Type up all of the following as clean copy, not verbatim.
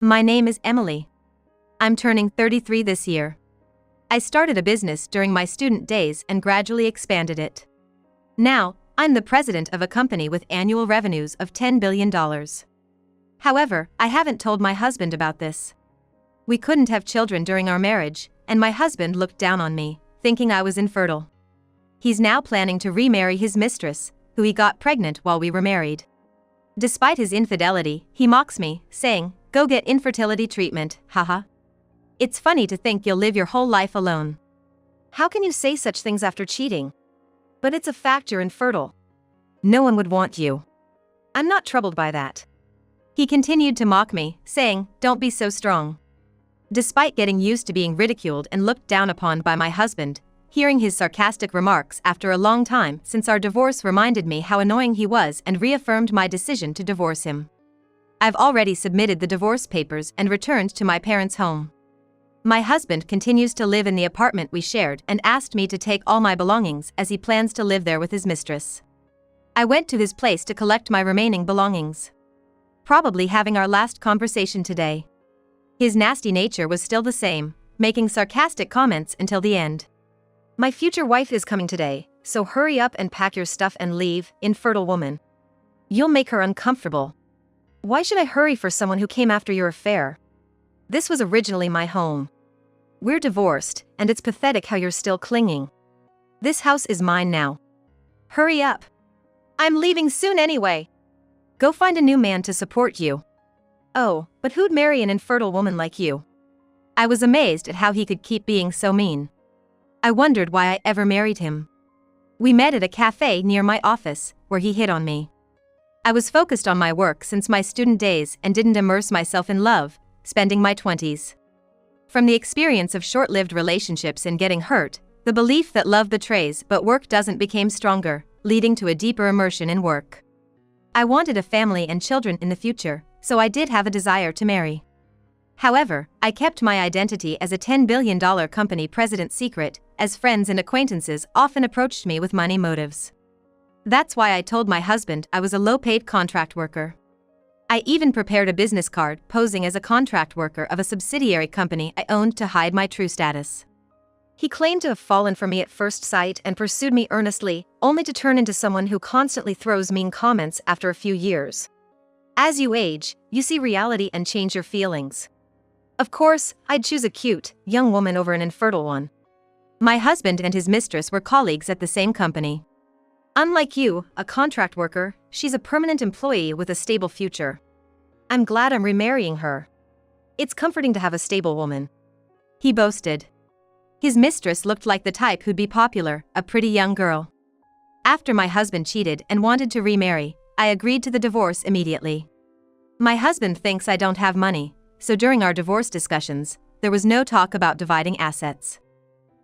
My name is Emily. I'm turning 33 this year. I started a business during my student days and gradually expanded it. Now, I'm the president of a company with annual revenues of $10 billion. However, I haven't told my husband about this. We couldn't have children during our marriage, and my husband looked down on me, thinking I was infertile. He's now planning to remarry his mistress, who he got pregnant while we were married. Despite his infidelity, he mocks me, saying, "Go get infertility treatment, haha." It's funny to think you'll live your whole life alone. How can you say such things after cheating? But it's a fact you're infertile. No one would want you. I'm not troubled by that. He continued to mock me, saying, "Don't be so strong." Despite getting used to being ridiculed and looked down upon by my husband, hearing his sarcastic remarks after a long time since our divorce reminded me how annoying he was and reaffirmed my decision to divorce him. I've already submitted the divorce papers and returned to my parents' home. My husband continues to live in the apartment we shared and asked me to take all my belongings as he plans to live there with his mistress. I went to his place to collect my remaining belongings. Probably having our last conversation today. His nasty nature was still the same, making sarcastic comments until the end. "My future wife is coming today, so hurry up and pack your stuff and leave, infertile woman. You'll make her uncomfortable. Why should I hurry for someone who came after your affair? This was originally my home. We're divorced, and it's pathetic how you're still clinging. This house is mine now. Hurry up. I'm leaving soon anyway. Go find a new man to support you." Oh, but who'd marry an infertile woman like you? I was amazed at how he could keep being so mean. I wondered why I ever married him. We met at a cafe near my office, where he hit on me. I was focused on my work since my student days and didn't immerse myself in love, spending my 20s. From the experience of short-lived relationships and getting hurt, the belief that love betrays but work doesn't became stronger, leading to a deeper immersion in work. I wanted a family and children in the future, so I did have a desire to marry. However, I kept my identity as a $10 billion company president secret, as friends and acquaintances often approached me with money motives. That's why I told my husband I was a low-paid contract worker. I even prepared a business card posing as a contract worker of a subsidiary company I owned to hide my true status. He claimed to have fallen for me at first sight and pursued me earnestly, only to turn into someone who constantly throws mean comments after a few years. As you age, you see reality and change your feelings. Of course, I'd choose a cute, young woman over an infertile one. My husband and his mistress were colleagues at the same company. Unlike you, a contract worker, she's a permanent employee with a stable future. I'm glad I'm remarrying her. It's comforting to have a stable woman. He boasted. His mistress looked like the type who'd be popular, a pretty young girl. After my husband cheated and wanted to remarry, I agreed to the divorce immediately. My husband thinks I don't have money, so during our divorce discussions, there was no talk about dividing assets.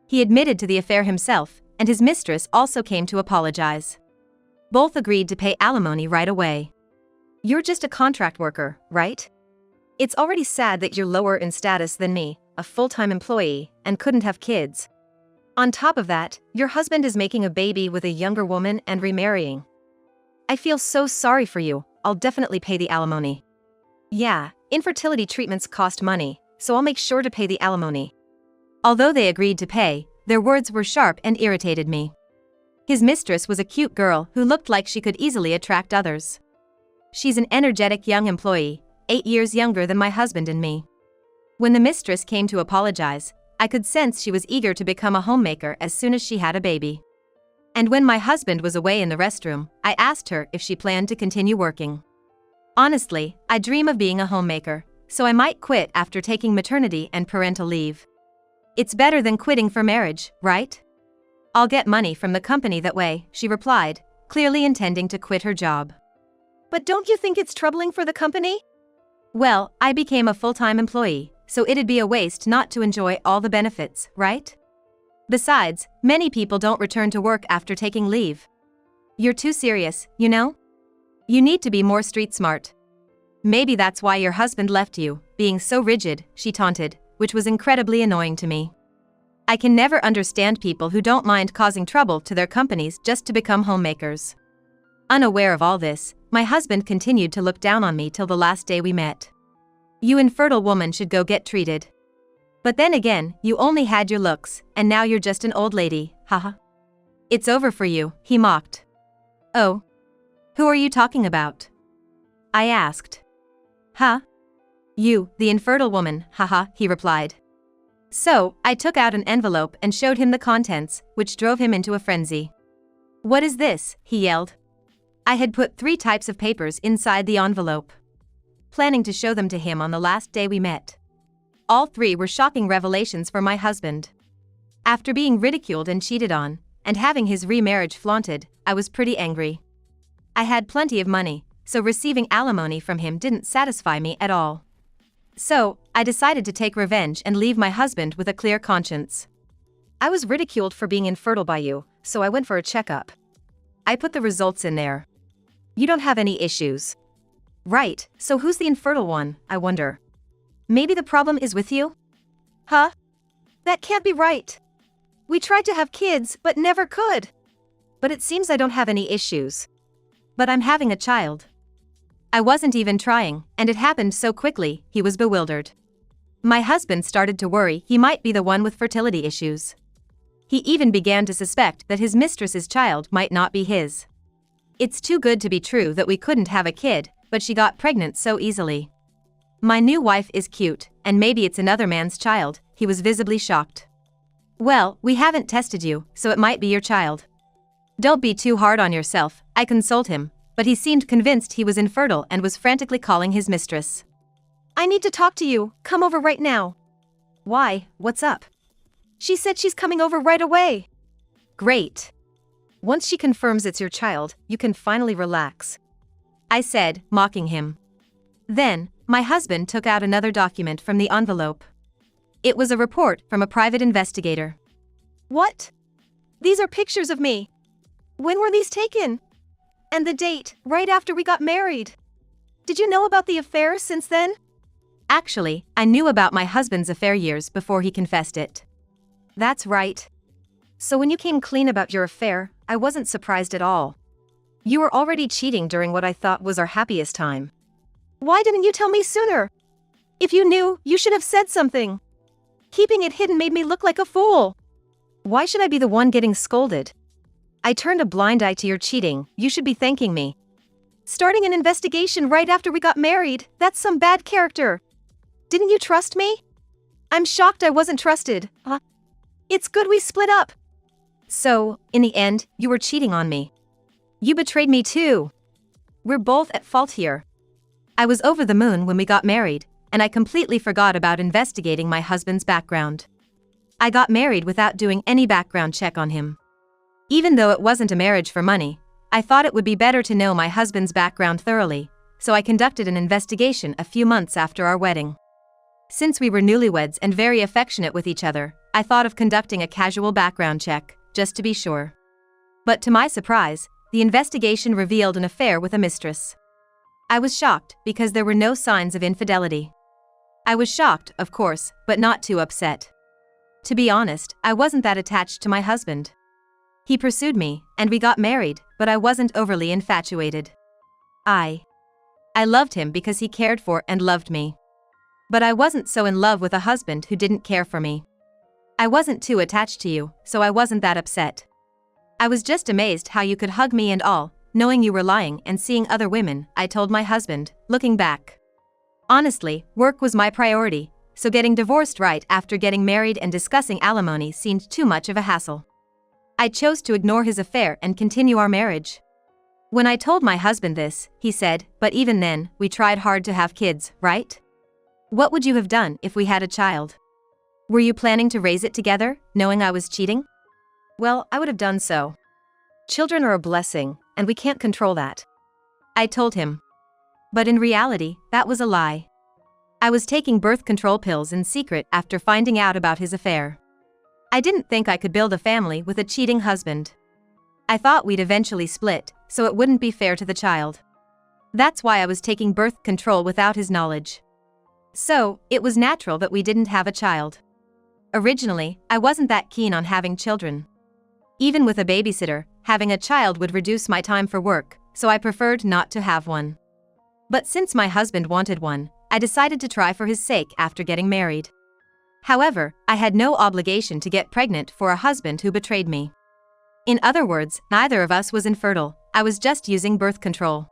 He admitted to the affair himself, and his mistress also came to apologize. Both agreed to pay alimony right away. You're just a contract worker, right? It's already sad that you're lower in status than me, a full-time employee, and couldn't have kids. On top of that, your husband is making a baby with a younger woman and remarrying. I feel so sorry for you. I'll definitely pay the alimony. Yeah, infertility treatments cost money, so I'll make sure to pay the alimony. Although they agreed to pay, their words were sharp and irritated me. His mistress was a cute girl who looked like she could easily attract others. She's an energetic young employee, 8 years younger than my husband and me. When the mistress came to apologize, I could sense she was eager to become a homemaker as soon as she had a baby. And when my husband was away in the restroom, I asked her if she planned to continue working. Honestly, I dream of being a homemaker, so I might quit after taking maternity and parental leave. It's better than quitting for marriage, right? I'll get money from the company that way, she replied, clearly intending to quit her job. But don't you think it's troubling for the company? Well, I became a full-time employee, so it'd be a waste not to enjoy all the benefits, right? Besides, many people don't return to work after taking leave. You're too serious, you know? You need to be more street smart. Maybe that's why your husband left you, being so rigid, she taunted, which was incredibly annoying to me. I can never understand people who don't mind causing trouble to their companies just to become homemakers. Unaware of all this, my husband continued to look down on me till the last day we met. You infertile woman should go get treated. But then again, you only had your looks, and now you're just an old lady, haha. It's over for you, he mocked. Oh. Who are you talking about? I asked. Huh? You, the infertile woman, haha, he replied. So, I took out an envelope and showed him the contents, which drove him into a frenzy. What is this? He yelled. I had put 3 types of papers inside the envelope, planning to show them to him on the last day we met. All 3 were shocking revelations for my husband. After being ridiculed and cheated on, and having his remarriage flaunted, I was pretty angry. I had plenty of money, so receiving alimony from him didn't satisfy me at all. So, I decided to take revenge and leave my husband with a clear conscience. I was ridiculed for being infertile by you, so I went for a checkup. I put the results in there. You don't have any issues. Right, so who's the infertile one, I wonder? Maybe the problem is with you? Huh? That can't be right. We tried to have kids, but never could. But it seems I don't have any issues. But I'm having a child. I wasn't even trying, and it happened so quickly, he was bewildered. My husband started to worry he might be the one with fertility issues. He even began to suspect that his mistress's child might not be his. It's too good to be true that we couldn't have a kid, but she got pregnant so easily. My new wife is cute, and maybe it's another man's child, he was visibly shocked. Well, we haven't tested you, so it might be your child. Don't be too hard on yourself, I consoled him, but he seemed convinced he was infertile and was frantically calling his mistress. I need to talk to you, come over right now. Why, what's up? She said she's coming over right away. Great. Once she confirms it's your child, you can finally relax, I said, mocking him. Then, my husband took out another document from the envelope. It was a report from a private investigator. What? These are pictures of me. When were these taken? And the date, right after we got married. Did you know about the affair since then? Actually, I knew about my husband's affair years before he confessed it. That's right. So when you came clean about your affair, I wasn't surprised at all. You were already cheating during what I thought was our happiest time. Why didn't you tell me sooner? If you knew, you should have said something. Keeping it hidden made me look like a fool. Why should I be the one getting scolded? I turned a blind eye to your cheating, you should be thanking me. Starting an investigation right after we got married, that's some bad character. Didn't you trust me? I'm shocked I wasn't trusted. It's good we split up. So, in the end, you were cheating on me. You betrayed me too. We're both at fault here. I was over the moon when we got married, and I completely forgot about investigating my husband's background. I got married without doing any background check on him. Even though it wasn't a marriage for money, I thought it would be better to know my husband's background thoroughly, so I conducted an investigation a few months after our wedding. Since we were newlyweds and very affectionate with each other, I thought of conducting a casual background check, just to be sure. But to my surprise, the investigation revealed an affair with a mistress. I was shocked because there were no signs of infidelity. I was shocked, of course, but not too upset. To be honest, I wasn't that attached to my husband. He pursued me, and we got married, but I wasn't overly infatuated. I loved him because he cared for and loved me. But I wasn't so in love with a husband who didn't care for me. I wasn't too attached to you, so I wasn't that upset. I was just amazed how you could hug me and all, knowing you were lying and seeing other women, I told my husband, looking back. Honestly, work was my priority, so getting divorced right after getting married and discussing alimony seemed too much of a hassle. I chose to ignore his affair and continue our marriage. When I told my husband this, he said, but even then, we tried hard to have kids, right? What would you have done if we had a child? Were you planning to raise it together, knowing I was cheating? Well, I would have done so. Children are a blessing, and we can't control that, I told him. But in reality, that was a lie. I was taking birth control pills in secret after finding out about his affair. I didn't think I could build a family with a cheating husband. I thought we'd eventually split, so it wouldn't be fair to the child. That's why I was taking birth control without his knowledge. So, it was natural that we didn't have a child. Originally, I wasn't that keen on having children. Even with a babysitter, having a child would reduce my time for work, so I preferred not to have one. But since my husband wanted one, I decided to try for his sake after getting married. However, I had no obligation to get pregnant for a husband who betrayed me. In other words, neither of us was infertile, I was just using birth control.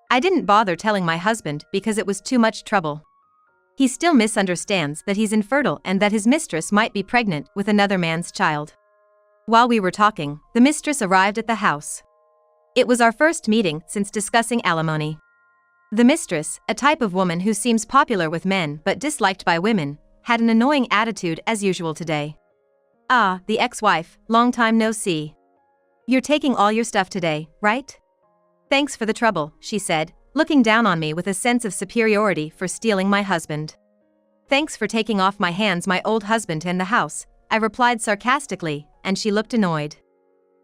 I didn't bother telling my husband because it was too much trouble. He still misunderstands that he's infertile and that his mistress might be pregnant with another man's child. While we were talking, the mistress arrived at the house. It was our first meeting since discussing alimony. The mistress, a type of woman who seems popular with men but disliked by women, had an annoying attitude as usual today. "Ah, the ex-wife, long time no see. You're taking all your stuff today, right? Thanks for the trouble," she said, looking down on me with a sense of superiority for stealing my husband. "Thanks for taking off my hands my old husband and the house," I replied sarcastically, and she looked annoyed.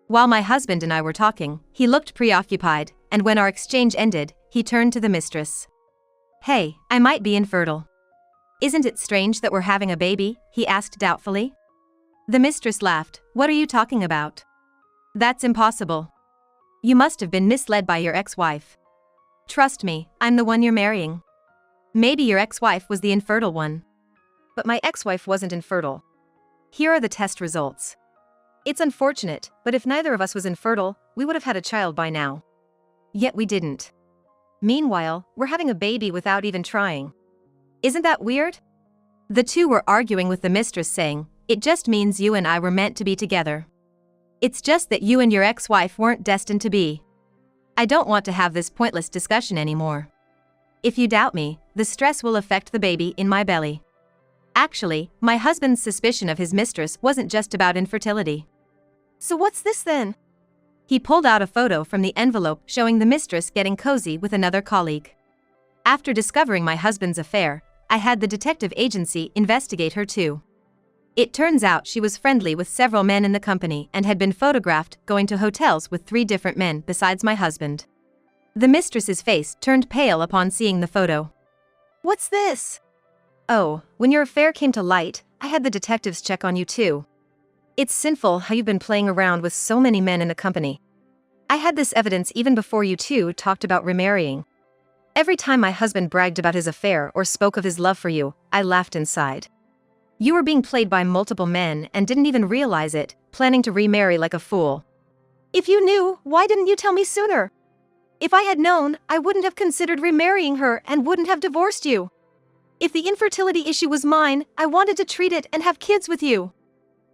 While my husband and I were talking, he looked preoccupied, and when our exchange ended, he turned to the mistress. "Hey, I might be infertile. Isn't it strange that we're having a baby?" he asked doubtfully. The mistress laughed. "What are you talking about? That's impossible. You must have been misled by your ex-wife. Trust me, I'm the one you're marrying. Maybe your ex-wife was the infertile one. But my ex-wife wasn't infertile. Here are the test results. It's unfortunate, but if neither of us was infertile, we would have had a child by now. Yet we didn't. Meanwhile, we're having a baby without even trying. Isn't that weird?" The two were arguing with the mistress saying, "It just means you and I were meant to be together. It's just that you and your ex-wife weren't destined to be. I don't want to have this pointless discussion anymore. If you doubt me, the stress will affect the baby in my belly." Actually, my husband's suspicion of his mistress wasn't just about infertility. "So what's this then?" He pulled out a photo from the envelope showing the mistress getting cozy with another colleague. After discovering my husband's affair, I had the detective agency investigate her too. It turns out she was friendly with several men in the company and had been photographed going to hotels with 3 different men besides my husband. The mistress's face turned pale upon seeing the photo. "What's this?" "Oh, when your affair came to light, I had the detectives check on you too. It's sinful how you've been playing around with so many men in the company. I had this evidence even before you two talked about remarrying. Every time my husband bragged about his affair or spoke of his love for you, I laughed inside. You were being played by multiple men and didn't even realize it, planning to remarry like a fool. If you knew, why didn't you tell me sooner? If I had known, I wouldn't have considered remarrying her and wouldn't have divorced you. If the infertility issue was mine, I wanted to treat it and have kids with you."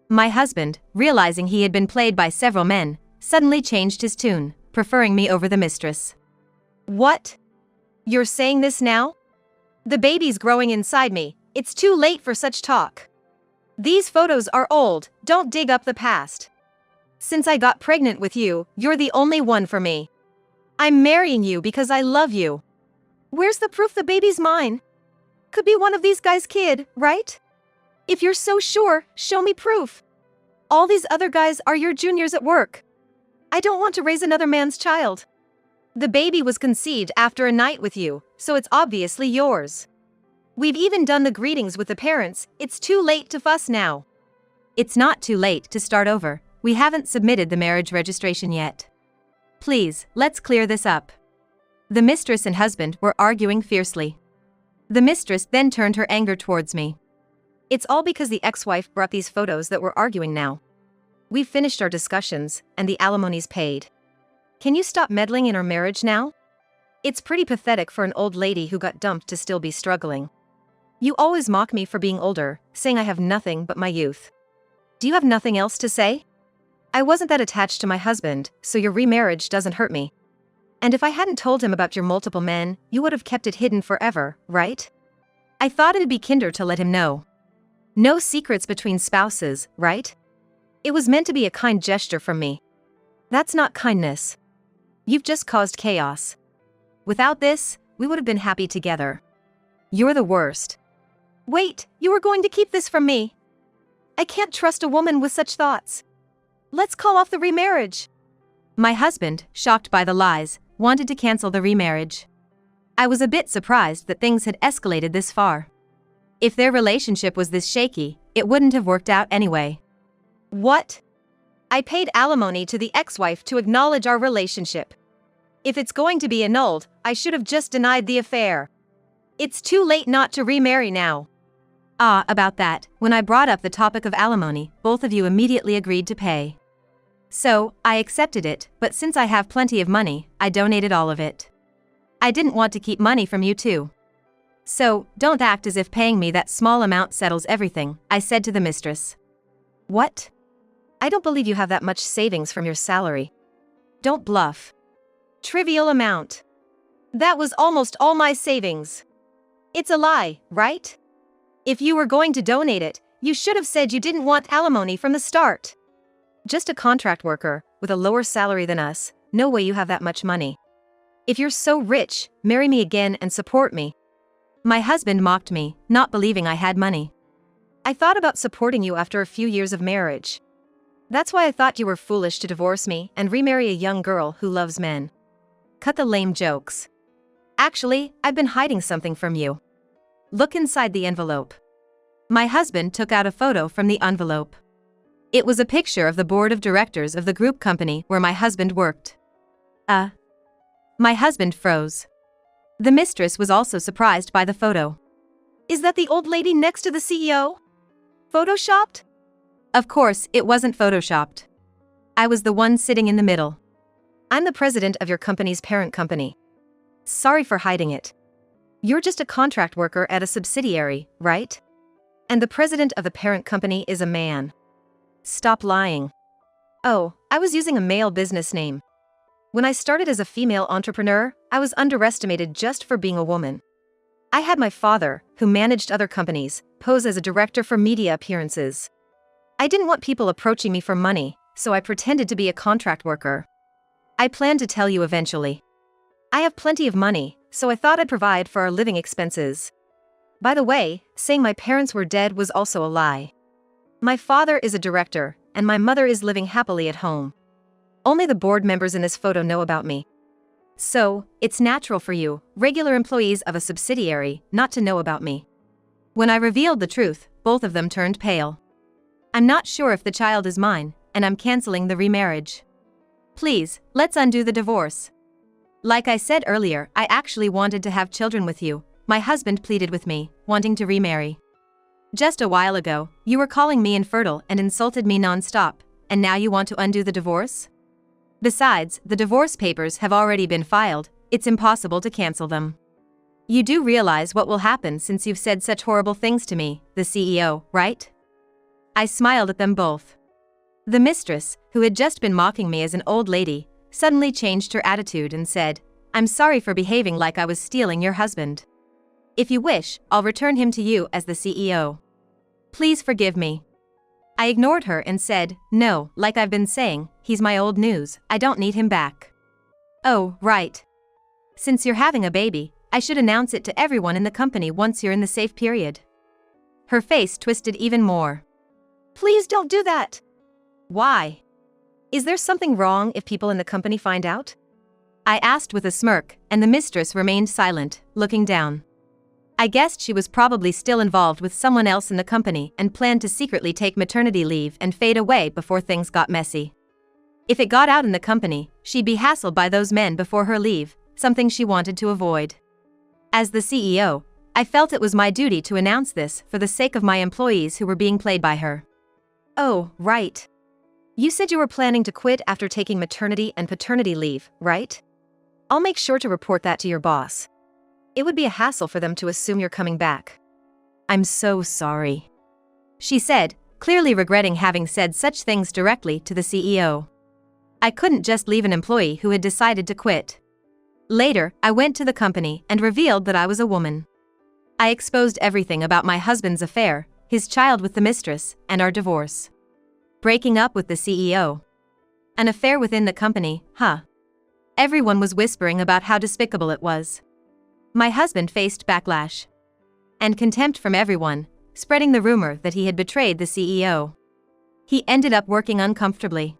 My husband, realizing he had been played by several men, suddenly changed his tune, preferring me over the mistress. "What? You're saying this now? The baby's growing inside me, it's too late for such talk. These photos are old, don't dig up the past. Since I got pregnant with you, you're the only one for me. I'm marrying you because I love you. Where's the proof the baby's mine? Could be one of these guys' kid, right? If you're so sure, show me proof. All these other guys are your juniors at work. I don't want to raise another man's child. The baby was conceived after a night with you, so it's obviously yours. We've even done the greetings with the parents, it's too late to fuss now." "It's not too late to start over, we haven't submitted the marriage registration yet. Please, let's clear this up." The mistress and husband were arguing fiercely. The mistress then turned her anger towards me. "It's all because the ex-wife brought these photos that we're arguing now. We've finished our discussions, and the alimony's paid. Can you stop meddling in our marriage now? It's pretty pathetic for an old lady who got dumped to still be struggling. You always mock me for being older, saying I have nothing but my youth. Do you have nothing else to say? I wasn't that attached to my husband, so your remarriage doesn't hurt me. And if I hadn't told him about your multiple men, you would have kept it hidden forever, right? I thought it'd be kinder to let him know. No secrets between spouses, right? It was meant to be a kind gesture from me. That's not kindness. You've just caused chaos. Without this, we would have been happy together. You're the worst." "Wait, you were going to keep this from me? I can't trust a woman with such thoughts. Let's call off the remarriage." My husband, shocked by the lies, wanted to cancel the remarriage. I was a bit surprised that things had escalated this far. If their relationship was this shaky, it wouldn't have worked out anyway. "What? I paid alimony to the ex-wife to acknowledge our relationship. If it's going to be annulled, I should have just denied the affair. It's too late not to remarry now. About that, when I brought up the topic of alimony, both of you immediately agreed to pay. So, I accepted it, but since I have plenty of money, I donated all of it. I didn't want to keep money from you too. So, don't act as if paying me that small amount settles everything, I said to the mistress. What? I don't believe you have that much savings from your salary. Don't bluff. Trivial amount. That was almost all my savings. It's a lie, right? If you were going to donate it, you should have said you didn't want alimony from the start. Just a contract worker, with a lower salary than us, no way you have that much money. If you're so rich, marry me again and support me. My husband mocked me, not believing I had money. I thought about supporting you after a few years of marriage. That's why I thought you were foolish to divorce me and remarry a young girl who loves men. Cut the lame jokes. Actually, I've been hiding something from you. Look inside the envelope. My husband took out a photo from the envelope. It was a picture of the board of directors of the group company where my husband worked. My husband froze. The mistress was also surprised by the photo. Is that the old lady next to the CEO? Photoshopped? Of course, it wasn't photoshopped. I was the one sitting in the middle. I'm the president of your company's parent company. Sorry for hiding it. You're just a contract worker at a subsidiary, right? And the president of the parent company is a man. Stop lying. Oh, I was using a male business name. When I started as a female entrepreneur, I was underestimated just for being a woman. I had my father, who managed other companies, pose as a director for media appearances. I didn't want people approaching me for money, so I pretended to be a contract worker. I planned to tell you eventually. I have plenty of money, so I thought I'd provide for our living expenses. By the way, saying my parents were dead was also a lie. My father is a director, and my mother is living happily at home. Only the board members in this photo know about me. So, it's natural for you, regular employees of a subsidiary, not to know about me. When I revealed the truth, both of them turned pale. I'm not sure if the child is mine, and I'm canceling the remarriage. Please, let's undo the divorce. Like I said earlier, I actually wanted to have children with you, my husband pleaded with me, wanting to remarry. Just a while ago, you were calling me infertile and insulted me non-stop, and now you want to undo the divorce? Besides, the divorce papers have already been filed, it's impossible to cancel them. You do realize what will happen since you've said such horrible things to me, the CEO, right? I smiled at them both. The mistress, who had just been mocking me as an old lady, suddenly changed her attitude and said, I'm sorry for behaving like I was stealing your husband. If you wish, I'll return him to you as the CEO. Please forgive me. I ignored her and said, no, like I've been saying, he's my old news, I don't need him back. Oh, right. Since you're having a baby, I should announce it to everyone in the company once you're in the safe period. Her face twisted even more. Please don't do that. Why? Is there something wrong if people in the company find out? I asked with a smirk, and the mistress remained silent, looking down. I guessed she was probably still involved with someone else in the company and planned to secretly take maternity leave and fade away before things got messy. If it got out in the company, she'd be hassled by those men before her leave, something she wanted to avoid. As the CEO, I felt it was my duty to announce this for the sake of my employees who were being played by her. Oh, right. You said you were planning to quit after taking maternity and paternity leave, right? I'll make sure to report that to your boss. It would be a hassle for them to assume you're coming back. I'm so sorry, she said, clearly regretting having said such things directly to the CEO. I couldn't just leave an employee who had decided to quit. Later, I went to the company and revealed that I was a woman. I exposed everything about my husband's affair, his child with the mistress, and our divorce. Breaking up with the CEO. An affair within the company, huh? Everyone was whispering about how despicable it was. My husband faced backlash and contempt from everyone, spreading the rumor that he had betrayed the CEO. He ended up working uncomfortably.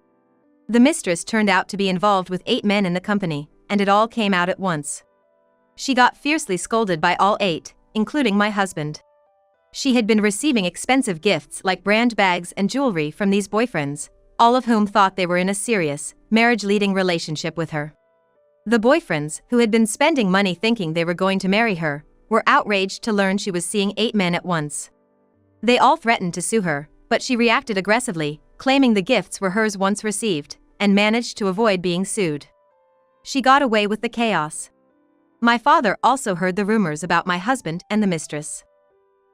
The mistress turned out to be involved with 8 men in the company, and it all came out at once. She got fiercely scolded by all 8, including my husband. She had been receiving expensive gifts like brand bags and jewelry from these boyfriends, all of whom thought they were in a serious, marriage-leading relationship with her. The boyfriends, who had been spending money thinking they were going to marry her, were outraged to learn she was seeing 8 men at once. They all threatened to sue her, but she reacted aggressively, claiming the gifts were hers once received, and managed to avoid being sued. She got away with the chaos. My father also heard the rumors about my husband and the mistress.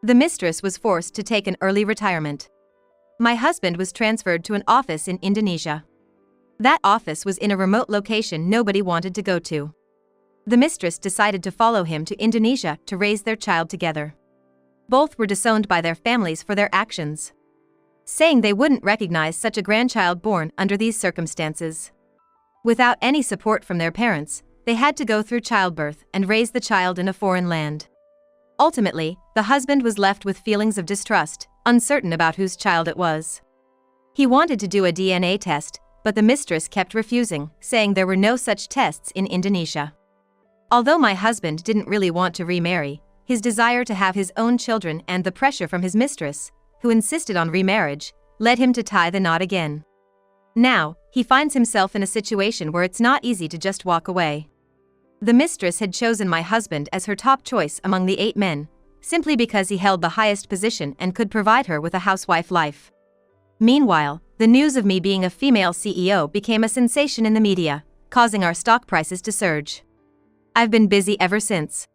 The mistress was forced to take an early retirement. My husband was transferred to an office in Indonesia. That office was in a remote location nobody wanted to go to. The mistress decided to follow him to Indonesia to raise their child together. Both were disowned by their families for their actions, saying they wouldn't recognize such a grandchild born under these circumstances. Without any support from their parents, they had to go through childbirth and raise the child in a foreign land. Ultimately, the husband was left with feelings of distrust, uncertain about whose child it was. He wanted to do a DNA test, but the mistress kept refusing, saying there were no such tests in Indonesia. Although my husband didn't really want to remarry, his desire to have his own children and the pressure from his mistress, who insisted on remarriage, led him to tie the knot again. Now, he finds himself in a situation where it's not easy to just walk away. The mistress had chosen my husband as her top choice among the 8 men, simply because he held the highest position and could provide her with a housewife life. Meanwhile, the news of me being a female CEO became a sensation in the media, causing our stock prices to surge. I've been busy ever since.